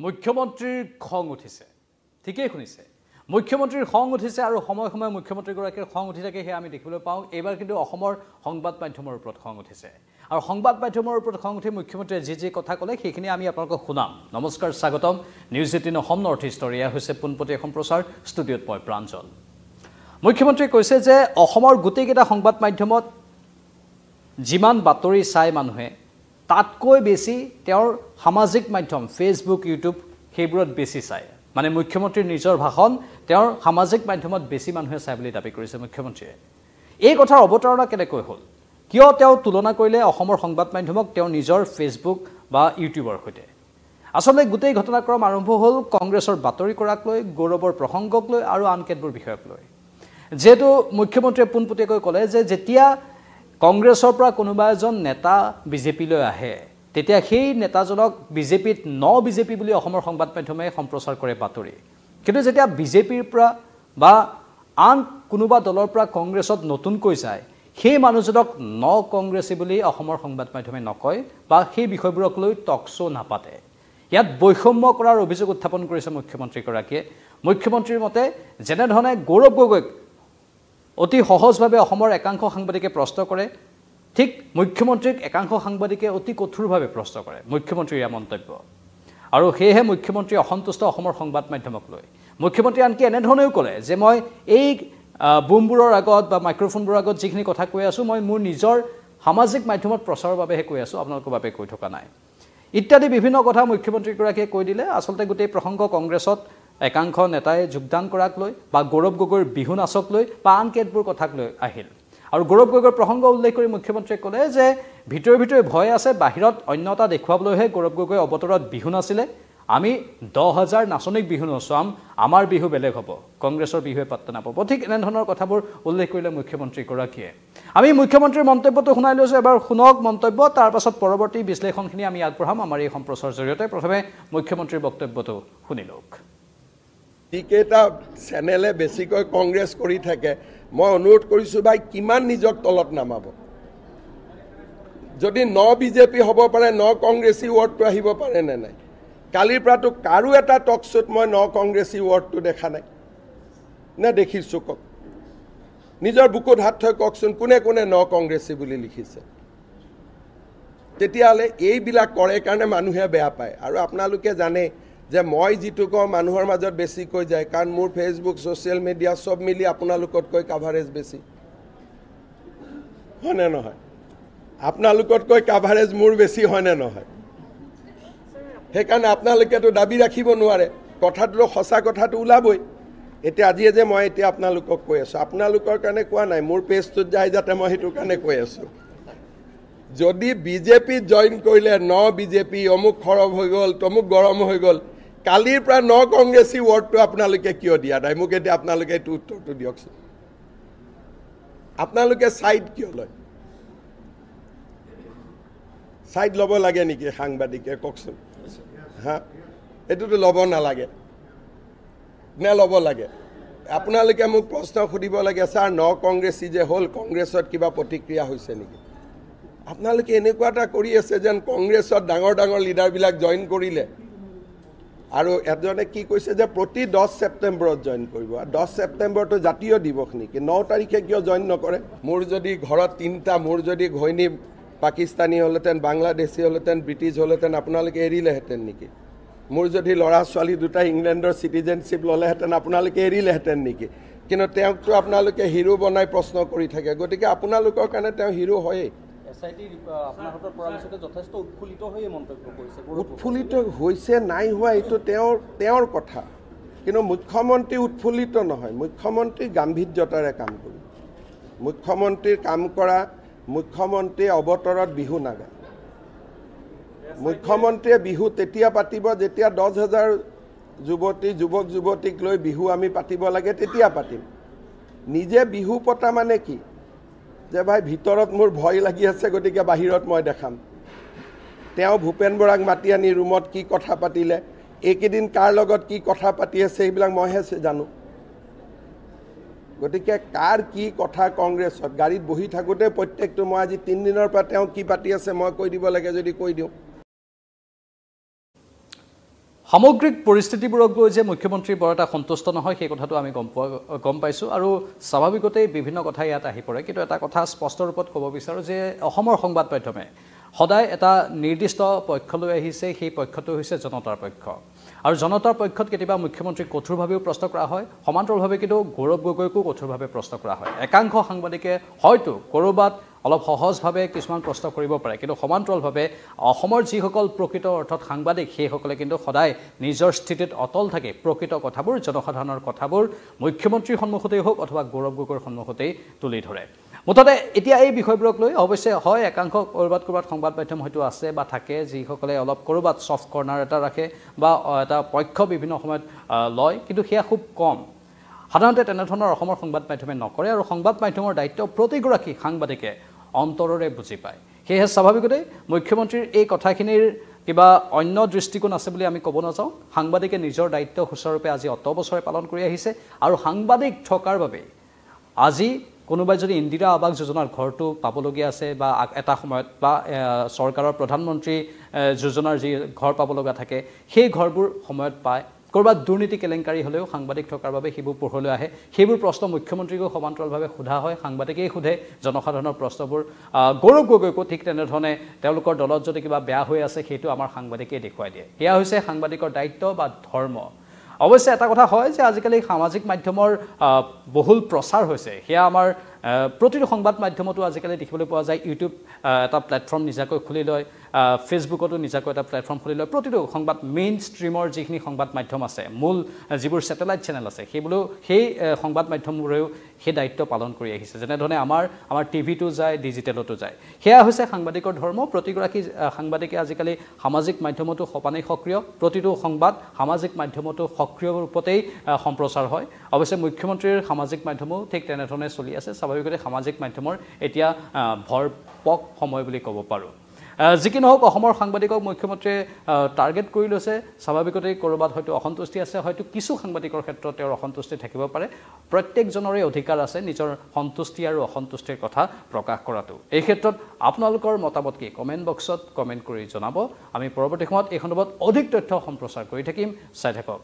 মুখ্যমন্ত্ৰীৰ খং উঠিছে ঠিকই শুনিছে মুখ্যমন্ত্ৰীৰ খং উঠিছে আৰু সময় সময় মুখ্যমন্ত্ৰীগৰাকীৰ খং উঠি থাকে হে আমি দেখিবলৈ পাওঁ এবাৰ কিন্তু অসমৰ সংবাদ মাধ্যমৰ ওপৰত খং উঠিছে আৰু সংবাদ মাধ্যমৰ ওপৰত খং উঠি মুখ্যমন্ত্ৰীয়ে যি কথা ক'লে সেইখিনি আমি আপোনালোকক শুনাম নমস্কাৰ স্বাগতম নিউজ 18 অসম নৰ্থ ইষ্টৰ এয়া হৈছে পোনপটীয়া সম্প্ৰচাৰ ষ্টুডিঅ'ত মই প্ৰাঞ্জল মুখ্যমন্ত্ৰীয়ে কৈছে যে অসমৰ গোটেইকেইটা সংবাদ মাধ্যমত যিমান বাতৰি চাই মানুহে তাতকৈ বেছি তেওঁৰ সামাজিক মাধ্যম ফেসবুক ইউটিউব সেইবোৰত বেছি চাই মানে মুখ্যমন্ত্ৰীৰ নিজৰ ভাষণ তেওঁৰ সামাজিক মাধ্যমত বেছি মানুহে চাই বুলি দাবী কৰিছে মুখ্যমন্ত্ৰীয়ে এই কথাৰ অৱতাৰণা কেনেকৈ হ'ল কিয় তেওঁ তুলনা কৰিলে অসমৰ সংবাদ মাধ্যমক তেওঁৰ নিজৰ ফেসবুক বা ইউটিউবৰ সৈতে আসলে গোটেই ঘটনাক্ৰম আৰম্ভ হ'ল কংগ্ৰেছৰ বাতৰি কৰাক লৈ গৌৰৱৰ প্ৰসংগক লৈ আৰু আন কেতবোৰ বিষয়ক লৈ যেটো মুখ্যমন্ত্ৰীয়ে পোনপটীয়াকৈ ক'লে যে যেতিয়া কংগ্ৰেছৰ পৰা কোনোবা এজন নেতা বিজেপিলৈ আহে তেতিয়া সেই নেতাজনক বিজেপিত বিজেপি বুলি অসমৰ সংবাদ মাধ্যমে সম্প্ৰচাৰ কৰে বাতৰি কিন্তু যেতিয়া বিজেপিৰ পৰা বা আন কোনোবা দলৰ পৰা কংগ্ৰেছত নতুনকৈ যায় সেই মানুহজনক কংগ্ৰেছী বুলি অসমৰ সংবাদ মাধ্যমে নকয় বা সেই বিষয়বোৰক লৈ টক শো নাপাতে ইয়াত বৈষম্য কৰাৰ অভিযোগ উত্থাপন কৰিছে মুখ্যমন্ত্ৰীগৰাকীয়ে মুখ্যমন্ত্ৰীৰ মতে যেনে ধৰণে গৌৰৱ গগৈক অতি সহজভাৱে অসমৰ একাংশ সাংবাদিকে প্ৰশ্ন কৰে ঠিক মুখ্যমন্ত্ৰীক একাংশ সাংবাদিকে অতি কঠোৰভাৱে প্ৰশ্ন কৰে মুখ্যমন্ত্ৰীৰ এই মন্তব্য আৰু হেহে মুখ্যমন্ত্ৰী অসন্তুষ্ট অসমৰ সংবাদ মাধ্যমক লৈ মুখ্যমন্ত্ৰী আনকি এনে ধৰণেও ক'লে যে মই এই বুমবোৰৰ আগত বা মাইক্ৰোফোনবোৰৰ আগত যিখিনি কথা কৈ আছো মই মোৰ নিজৰ সামাজিক মাধ্যমত প্ৰচাৰৰ বাবেহে কৈ আছো আপোনালোকৰ বাবে কৈ থকা নাই ইত্যাদি বিভিন্ন কথা মুখ্যমন্ত্ৰীগৰাকীয়ে কৈ দিলে আসলতে গোটেই প্ৰসংগ কংগ্ৰেছত একাংশ নেতাই যোগদান কৰাক লৈ বা গৌৰৱ গগৈৰ বিহু নাচক লৈ বা আন কেতবোৰ কথাক লৈ আহিল আৰু গৌৰৱ গগৈৰ প্ৰসংগ উল্লেখ কৰি মুখ্যমন্ত্ৰীয়ে ক'লে যে ভিতৰে ভয় আছে বাহিৰত অন্যতা দেখুৱাবলৈহে গৌৰৱ গগৈ অৱতৰত বিহু নাছিলে আমি 10000 নাচনিক বিহু নচাম আমাৰ বিহু বেলেগ হ'ব কংগ্ৰেছৰ বিহুৱে পাত্তা নাপাব ঠিক এনে ধৰণৰ কথাবোৰ উল্লেখ কৰিলে মুখ্যমন্ত্ৰীগৰাকীয়ে আমি মুখ্যমন্ত্ৰীৰ মন্তব্যটো শুনাই লৈছো এবাৰ শুনক মন্তব্য তাৰ পাছত পৰৱৰ্তী বিশ্লেষণখিনি আমি আগবঢ়াম আমাৰ এই সম্প্ৰচাৰৰ জৰিয়তে প্ৰথমে মুখ্যমন্ত্ৰীৰ বক্তব্যটো শুনি লওক টিকেটা চেনেলে বেছিকৈ কংগ্ৰেছ কৰি থাকে মই অনুৰোধ কৰিছো ভাই কিমান নিজক তলত নামাব যদি বিজেপি হ'ব পাৰে কংগ্ৰেছী ৱৰ্ডটো আহিব পাৰে নে নাই কালিৰ পৰাটো কাৰো এটা টকশ্বত মই কংগ্ৰেছী ৱৰ্ডটো দেখা নাই নে দেখিছো কক নিজৰ বুকুত হাত থৈ ককচোন কোনে কোনে কংগ্ৰেছী বুলি লিখিছে তেতিয়ালে এইবিলাক কৰে কাৰণে মানুহে বেয়া পায় আৰু আপোনালোকে জানে যে মই যিটো কওঁ মানুহৰ মাজত বেছি কৈ যায় কাৰণ মোৰ ফেসবুক সোশ্যাল মিডিয়া সব মিলি আপোনালোকতকৈ কভাৰেজ বেছি হয়নে নহয় আপোনালোকতকৈ কভাৰেজ মোৰ বেছি হয়নে নহয় সেইকাৰণে আপোনালোকেতো দাবী ৰাখিব নোৱাৰে কথাটো সঁচা কথাটো ওলাবই এতিয়া আজি যে মই এতিয়া আপোনালোকক কৈ আছো আপোনালোকৰ কাৰণে কোৱা নাই মোৰ পেজটোত যায় যাতে মই সেইটো কাৰণে কৈ আছো যদি বিজেপি জয়েন কৰিলে বিজেপি অমুক খৰব হৈ গ'ল তমুক গৰম হৈ গ'ল কালিৰ পৰা কংগ্ৰেছী ৱৰ্ডটো আপোনালোকে কিয় দিয়া নাই মোক এতিয়া আপোনালোকে এইটো উত্তৰটো দিয়কচোন আপোনালোকে সাইড কিয় লয় সাইড ল'ব লাগে নেকি সাংবাদিকে কওকচোন হা এইটোতো ল'ব নালাগে নে ল'ব লাগে আপোনালোকে মোক প্ৰশ্ন সুধিব লাগে ছাৰ কংগ্ৰেছী যে হ'ল কংগ্ৰেছত কিবা প্ৰতিক্ৰিয়া হৈছে নেকি আপোনালোকে এনেকুৱা এটা কৰি আছে যেন কংগ্ৰেছত ডাঙৰ ডাঙৰ লিডাৰবিলাক জইন কৰিলে আৰু এজনে কি কৈছে যে প্ৰতি 10 ছেপ্টেম্বৰত জইন কৰিব 10 ছেপ্টেম্বৰটো জাতীয় দিৱস নেকি 9 তাৰিখে কিয় জইন নকৰে মোৰ যদি ঘৰত তিনটা মোৰ যদি ঘৈণী পাকিস্তানী হলতেন বাংলাদেশী হলতেন ব্ৰিটিছ হলতেন আপোনালোকে এৰিলেহেঁতেন নেকি মোৰ যদি ল'ৰা ছোৱালী দুটা ইংলেণ্ডৰ সিটিজেনশিপ ল'লেহেঁতেন আপোনালোকে এৰিলেহেঁতেন নেকি কিন্তু তেওঁকতো আপোনালোকে হিৰো বনাই প্ৰশ্ন কৰি থাকে গতিকে আপোনালোকৰ কাৰণে তেওঁ হিৰো হয়েই উৎফুল্লিত হৈছে নাই হোৱা এইটো তেওঁৰ কথা কিন্তু মুখ্যমন্ত্ৰী উৎফুল্লিত নহয় মুখ্যমন্ত্ৰী গাম্ভীৰ্যতাৰে কাম কৰিব মুখ্যমন্ত্ৰীৰ কাম কৰা মুখ্যমন্ত্ৰীয়ে অৱতৰত বিহু নাগায় মুখ্যমন্ত্ৰীয়ে বিহু তেতিয়া পাতিব যেতিয়া 10000 যুৱক যুৱতীক লৈ বিহু আমি পাতিব লাগে তেতিয়া পাতিম নিজে বিহু পতা মানে কি যে ভাই ভিতৰত মোৰ ভয় লাগি আছে গতিকে বাহিৰত মই দেখাম তেওঁ ভূপেন বৰাক মাতি আনি ৰুমত কি কথা পাতিলে এইকেইদিন কাৰ লগত কি কথা পাতি আছে এইবিলাক মইহে জানো গতিকে কাৰ কি কথা কংগ্ৰেছত গাড়ীত বহি থাকোতে প্ৰত্যেকটো মই আজি 3 দিনৰ পৰা তেওঁ কি পাতি আছে মই কৈ দিব লাগে যদি কৈ দিওঁ সামগ্ৰিক পৰিস্থিতিবোৰক লৈ যে মুখ্যমন্ত্ৰী বৰ এটা সন্তুষ্ট নহয় সেই কথাটো আমি গম পাইছোঁ আৰু স্বাভাৱিকতেই বিভিন্ন কথা ইয়াত আহি পৰে কিন্তু এটা কথা স্পষ্ট ৰূপত ক'ব বিচাৰোঁ যে অসমৰ সংবাদ মাধ্যমে সদায় এটা নিৰ্দিষ্ট পক্ষলৈ আহিছে সেই পক্ষটো হৈছে জনতাৰ পক্ষ আৰু জনতাৰ পক্ষত কেতিয়াবা মুখ্যমন্ত্ৰীক কঠোৰভাৱেও প্ৰশ্ন কৰা হয় সমান্তৰালভাৱে কিন্তু গৌৰৱ গগৈকো কঠোৰভাৱে প্ৰশ্ন কৰা হয় একাংশ সাংবাদিকে হয়তো ক'ৰবাত অলপ সহজভাৱে কিছুমান প্ৰশ্ন কৰিব পাৰে কিন্তু সমান্তৰালভাৱে অসমৰ যিসকল প্ৰকৃত অৰ্থত সাংবাদিক সেইসকলে কিন্তু সদায় নিজৰ স্থিতিত অটল থাকে প্ৰকৃত কথাবোৰ জনসাধাৰণৰ কথাবোৰ মুখ্যমন্ত্ৰীৰ সন্মুখতেই হওক অথবা গৌৰৱ গগৈৰ সন্মুখতেই তুলি ধৰে মুঠতে এতিয়া এই বিষয়বোৰক লৈ অৱশ্যে হয় একাংশ ক'ৰবাত সংবাদ মাধ্যম হয়তো আছে বা থাকে যিসকলে অলপ ক'ৰবাত ছফ্ট কৰ্নাৰ এটা ৰাখে বা এটা পক্ষ বিভিন্ন সময়ত লয় কিন্তু সেয়া খুব কম সাধাৰণতে তেনেধৰণৰ অসমৰ সংবাদ মাধ্যমে নকৰে আৰু সংবাদ মাধ্যমৰ দায়িত্ব প্ৰতিগৰাকী সাংবাদিকে অন্তৰেৰে বুজি পায় সেয়েহে স্বাভাৱিকতে মুখ্যমন্ত্ৰীৰ এই কথাখিনিৰ কিবা অন্য দৃষ্টিকোণ আছে বুলি আমি ক'ব নাযাওঁ সাংবাদিকে নিজৰ দায়িত্ব সুচাৰুৰূপে আজি অত বছৰে পালন কৰি আহিছে আৰু সাংবাদিক থকাৰ বাবে আজি কোনোবাই যদি ইন্দিৰা আৱাস যোজনাৰ ঘৰটো পাবলগীয়া আছে বা এটা সময়ত বা চৰকাৰৰ প্ৰধানমন্ত্ৰী যোজনাৰ যি ঘৰ পাব লগা থাকে সেই ঘৰবোৰ সময়ত পায় ক'ৰবাত দুৰ্নীতি কেলেংকাৰী হ'লেও সাংবাদিক থকাৰ বাবে সেইবোৰ পোহৰলৈ আহে সেইবোৰ প্ৰশ্ন মুখ্যমন্ত্ৰীকো সমান্তৰালভাৱে সোধা হয় সাংবাদিকেই সোধে জনসাধাৰণৰ প্ৰশ্নবোৰ গৌৰৱ গগৈকো ঠিক তেনেধৰণে তেওঁলোকৰ দলত যদি কিবা বেয়া হৈ আছে সেইটো আমাৰ সাংবাদিকেই দেখুৱাই দিয়ে সেয়া হৈছে সাংবাদিকৰ দায়িত্ব বা ধৰ্ম অৱশ্যে এটা কথা হয় যে আজিকালি সামাজিক মাধ্যমৰ বহুল প্ৰচাৰ হৈছে সেয়া আমাৰ প্ৰতিটো সংবাদ মাধ্যমতো আজিকালি দেখিবলৈ পোৱা যায় ইউটিউব এটা প্লেটফৰ্ম নিজাকৈ খুলি লয় ফেচবুকতো নিজাকৈ এটা প্লেটফৰ্ম খুলি লয় প্ৰতিটো সংবাদ মেইন ষ্ট্ৰীমৰ যিখিনি সংবাদ মাধ্যম আছে মূল যিবোৰ ছেটেলাইট চেনেল আছে সেইবোৰো সেই সংবাদ মাধ্যমবোৰেও সেই দায়িত্ব পালন কৰি আহিছে যেনেধৰণে আমাৰ টিভিটো যায় ডিজিটেলতো যায় সেয়া হৈছে সাংবাদিকৰ ধৰ্ম প্ৰতিগৰাকী সাংবাদিকে আজিকালি সামাজিক মাধ্যমতো সপানেই সক্ৰিয় প্ৰতিটো সংবাদ সামাজিক মাধ্যমতো সক্ৰিয় ৰূপতেই সম্প্ৰচাৰ হয় অৱশ্যে মুখ্যমন্ত্ৰীৰ সামাজিক মাধ্যমো ঠিক তেনেধৰণে চলি আছে স্বাভাৱিকতে সামাজিক মাধ্যমৰ এতিয়া ভৰপক সময় বুলি ক'ব পাৰোঁ যি কি নহওক অসমৰ সাংবাদিকক মুখ্যমন্ত্ৰীয়ে টাৰ্গেট কৰি লৈছে স্বাভাৱিকতেই ক'ৰবাত হয়তো অসন্তুষ্টি আছে হয়তো কিছু সাংবাদিকৰ ক্ষেত্ৰত তেওঁৰ অসন্তুষ্টি থাকিব পাৰে প্ৰত্যেকজনৰে অধিকাৰ আছে নিজৰ সন্তুষ্টি আৰু অসন্তুষ্টিৰ কথা প্ৰকাশ কৰাটো এই ক্ষেত্ৰত আপোনালোকৰ মতামত কি কমেণ্ট বক্সত কমেণ্ট কৰি জনাব আমি পৰৱৰ্তী সময়ত এই সন্দৰ্ভত অধিক তথ্য সম্প্ৰচাৰ কৰি থাকিম চাই থাকক